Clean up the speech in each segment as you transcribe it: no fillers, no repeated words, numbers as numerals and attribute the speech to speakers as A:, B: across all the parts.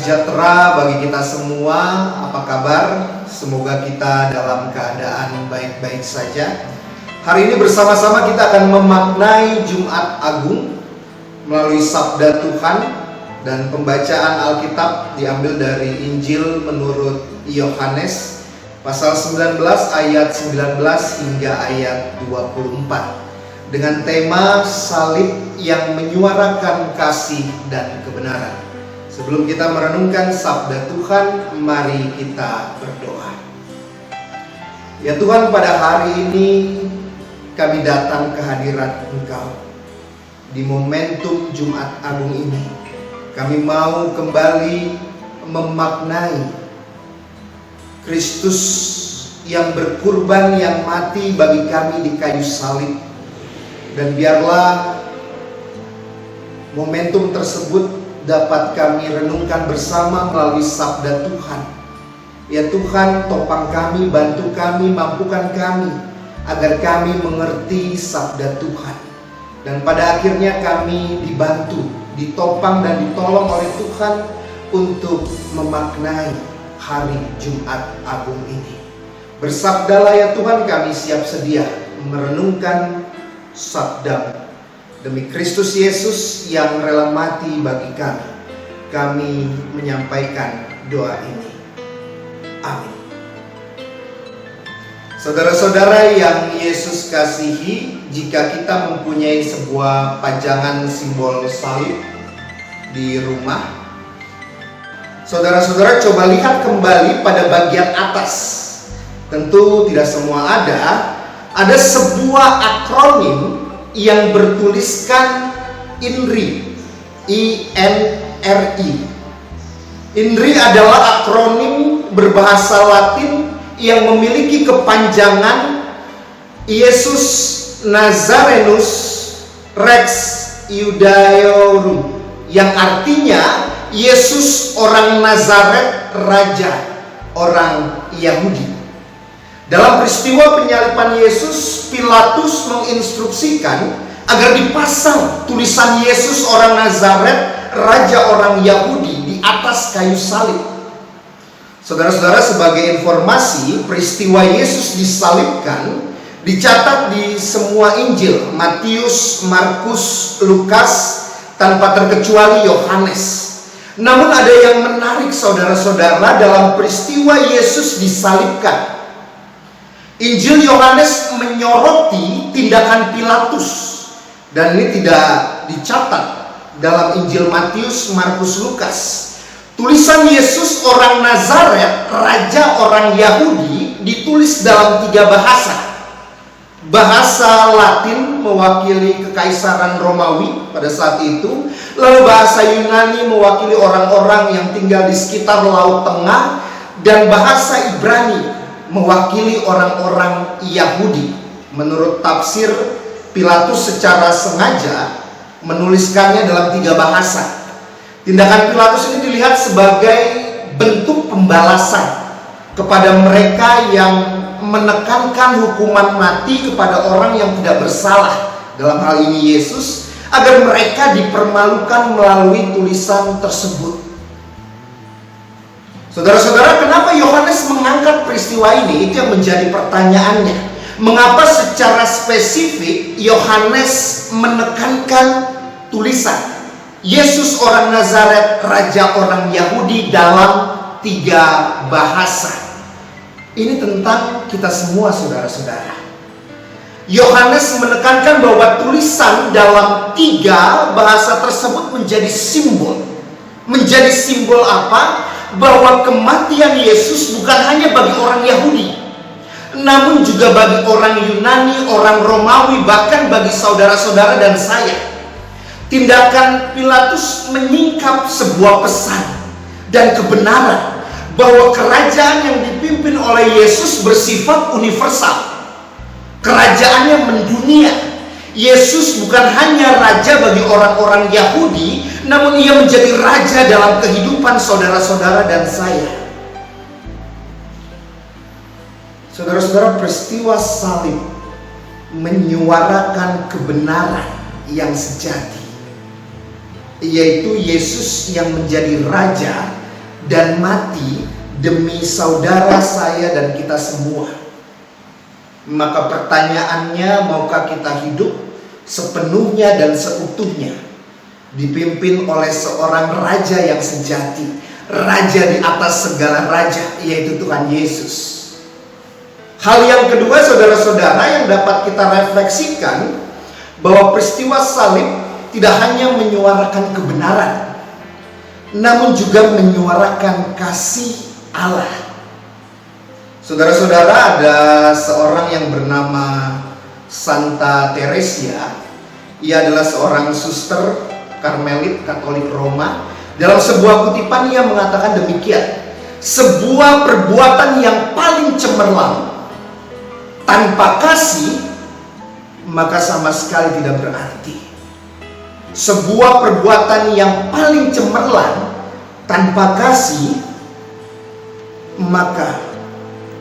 A: sejahtera bagi kita semua. Apa kabar? Semoga kita dalam keadaan baik-baik saja. Hari ini bersama-sama kita akan memaknai Jumat Agung melalui Sabda Tuhan, dan pembacaan Alkitab diambil dari Injil menurut Yohanes pasal 19 ayat 19 hingga ayat 24 dengan tema salib yang menyuarakan kasih dan kebenaran. Sebelum kita merenungkan sabda Tuhan, mari kita berdoa. Ya Tuhan, pada hari ini kami datang ke hadirat Engkau. Di momentum Jumat Agung ini, kami mau kembali memaknai Kristus yang berkurban, yang mati bagi kami di kayu salib. Dan biarlah momentum tersebut dapat kami renungkan bersama melalui sabda Tuhan. Ya Tuhan, topang kami, bantu kami, mampukan kami agar kami mengerti sabda Tuhan. Dan pada akhirnya kami dibantu, ditopang dan ditolong oleh Tuhan untuk memaknai hari Jumat Agung ini. Bersabdalah ya Tuhan, kami siap sedia merenungkan sabda. Demi Kristus Yesus yang rela mati bagi kami, kami menyampaikan doa ini. Amin. Saudara-saudara yang Yesus kasihi, jika kita mempunyai sebuah pajangan simbol salib di rumah, saudara-saudara coba lihat kembali pada bagian atas. Tentu tidak semua ada sebuah akronim yang bertuliskan INRI, I-N-R-I. INRI adalah akronim berbahasa Latin yang memiliki kepanjangan Iesus Nazarenus Rex Iudaeorum, yang artinya Yesus orang Nazaret, Raja orang Yahudi. Dalam peristiwa penyaliban Yesus, Pilatus menginstruksikan agar dipasang tulisan Yesus orang Nazaret, Raja orang Yahudi di atas kayu salib. Saudara-saudara, sebagai informasi, peristiwa Yesus disalibkan dicatat di semua Injil, Matius, Markus, Lukas, tanpa terkecuali Yohanes. Namun ada yang menarik saudara-saudara dalam peristiwa Yesus disalibkan. Injil Yohanes menyoroti tindakan Pilatus, dan ini tidak dicatat dalam Injil Matius, Markus, Lukas. Tulisan Yesus orang Nazaret, Raja orang Yahudi, ditulis dalam 3 bahasa. Bahasa Latin mewakili kekaisaran Romawi pada saat itu, lalu bahasa Yunani mewakili orang-orang yang tinggal di sekitar Laut Tengah, dan bahasa Ibrani mewakili orang-orang Yahudi. Menurut tafsir, Pilatus secara sengaja menuliskannya dalam 3 bahasa. Tindakan Pilatus ini dilihat sebagai bentuk pembalasan kepada mereka yang menekankan hukuman mati kepada orang yang tidak bersalah, dalam hal ini Yesus, agar mereka dipermalukan melalui tulisan tersebut. Saudara-saudara, kenapa Yohanes mengangkat peristiwa ini? Itu yang menjadi pertanyaannya. Mengapa secara spesifik Yohanes menekankan tulisan Yesus orang Nazaret, Raja orang Yahudi dalam 3 bahasa? Ini tentang kita semua, saudara-saudara. Yohanes menekankan bahwa tulisan dalam 3 bahasa tersebut menjadi simbol. Menjadi simbol apa? Bahwa kematian Yesus bukan hanya bagi orang Yahudi, namun juga bagi orang Yunani, orang Romawi, bahkan bagi saudara-saudara dan saya. Tindakan Pilatus menyingkap sebuah pesan dan kebenaran bahwa kerajaan yang dipimpin oleh Yesus bersifat universal. Kerajaannya mendunia. Yesus bukan hanya raja bagi orang-orang Yahudi, namun ia menjadi raja dalam kehidupan saudara-saudara dan saya. Saudara-saudara, peristiwa salib menyuarakan kebenaran yang sejati, yaitu Yesus yang menjadi raja dan mati demi saudara saya dan kita semua. Maka pertanyaannya, maukah kita hidup sepenuhnya dan seutuhnya dipimpin oleh seorang raja yang sejati, raja di atas segala raja, yaitu Tuhan Yesus. Hal yang kedua, saudara-saudara, yang dapat kita refleksikan, bahwa peristiwa salib tidak hanya menyuarakan kebenaran, namun juga menyuarakan kasih Allah. Saudara-saudara, ada seorang yang bernama Santa Teresia. Ia adalah seorang suster Karmelit Katolik Roma. Dalam sebuah kutipan ia mengatakan demikian: sebuah perbuatan yang paling cemerlang tanpa kasih, maka sama sekali tidak berarti. Sebuah perbuatan yang paling cemerlang tanpa kasih, maka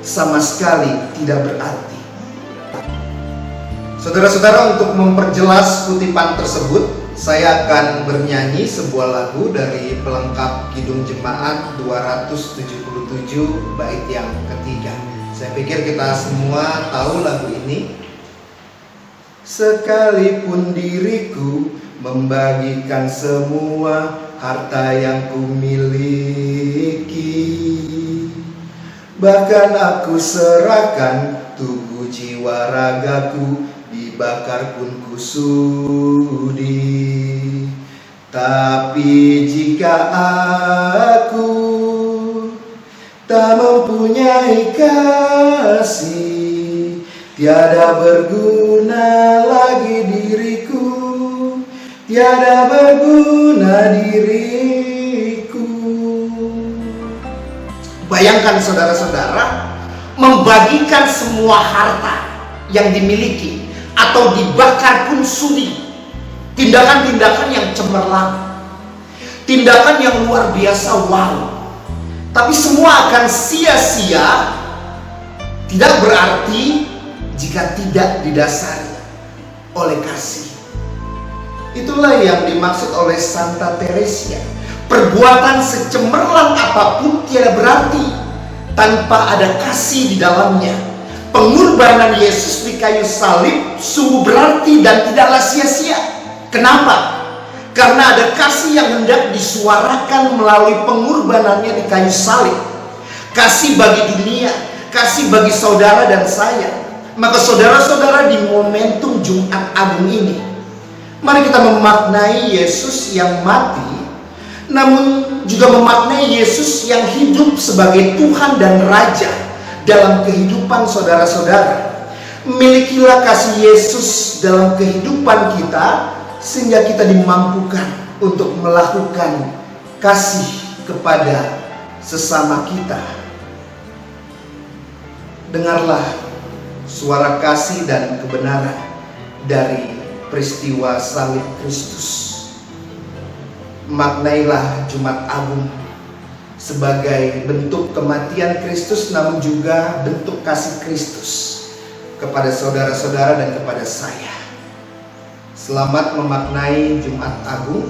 A: sama sekali tidak berarti. Saudara-saudara, untuk memperjelas kutipan tersebut, saya akan bernyanyi sebuah lagu dari pelengkap Kidung Jemaat 277 bait yang ketiga. Saya pikir kita semua tahu lagu ini. Sekalipun diriku membagikan semua harta yang kumiliki, bahkan aku serahkan tubuh jiwa ragaku, dibakar pun kusudi. Tapi jika aku tak mempunyai kasih, tiada berguna lagi diriku, tiada berguna diriku. Bayangkan saudara-saudara, membagikan semua harta yang dimiliki atau dibakar pun sudi. Tindakan-tindakan yang cemerlang, tindakan yang luar biasa, wow. Tapi semua akan sia-sia, tidak berarti jika tidak didasari oleh kasih. Itulah yang dimaksud oleh Santa Teresia. Perbuatan secemerlang apapun tiada berarti tanpa ada kasih di dalamnya. Pengorbanan Yesus di kayu salib sungguh berarti dan tidaklah sia-sia. Kenapa? Karena ada kasih yang hendak disuarakan melalui pengorbanannya di kayu salib. Kasih bagi dunia, kasih bagi saudara dan saya. Maka saudara-saudara, di momentum Jumat Agung ini, mari kita memaknai Yesus yang mati, namun juga memaknai Yesus yang hidup sebagai Tuhan dan Raja dalam kehidupan saudara-saudara. Milikilah kasih Yesus dalam kehidupan kita, sehingga kita dimampukan untuk melakukan kasih kepada sesama kita. Dengarlah suara kasih dan kebenaran dari peristiwa salib Kristus. Maknailah Jumat Agung sebagai bentuk kematian Kristus, namun juga bentuk kasih Kristus kepada saudara-saudara dan kepada saya. Selamat memaknai Jumat Agung.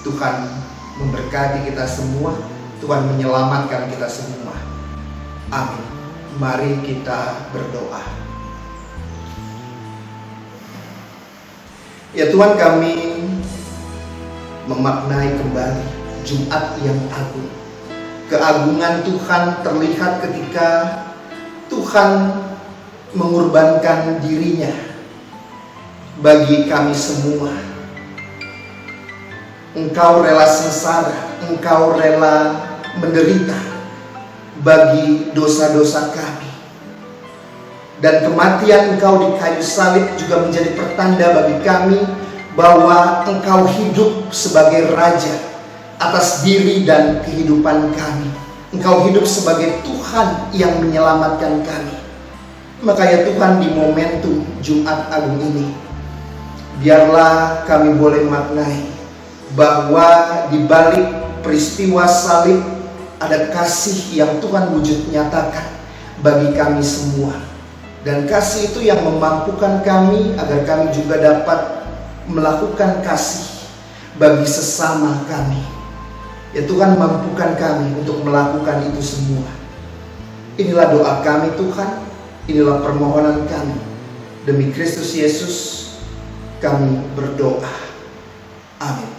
A: Tuhan memberkati kita semua. Tuhan menyelamatkan kita semua. Amin. Mari kita berdoa. Ya Tuhan, kami memaknai kembali Jumat yang agung. Keagungan Tuhan terlihat ketika Tuhan mengorbankan dirinya bagi kami semua. Engkau rela sengsara, Engkau rela menderita bagi dosa-dosa kami. Dan kematian Engkau di kayu salib juga menjadi pertanda bagi kami bahwa Engkau hidup sebagai Raja atas diri dan kehidupan kami. Engkau hidup sebagai Tuhan yang menyelamatkan kami. Maka ya Tuhan, di momentum Jumat Agung ini, biarlah kami boleh maknai bahwa di balik peristiwa salib ada kasih yang Tuhan wujud nyatakan bagi kami semua. Dan kasih itu yang memampukan kami agar kami juga dapat melakukan kasih bagi sesama kami. Ya Tuhan, mampukan kami untuk melakukan itu semua. Inilah doa kami Tuhan, inilah permohonan kami. Demi Kristus Yesus kami berdoa. Amin.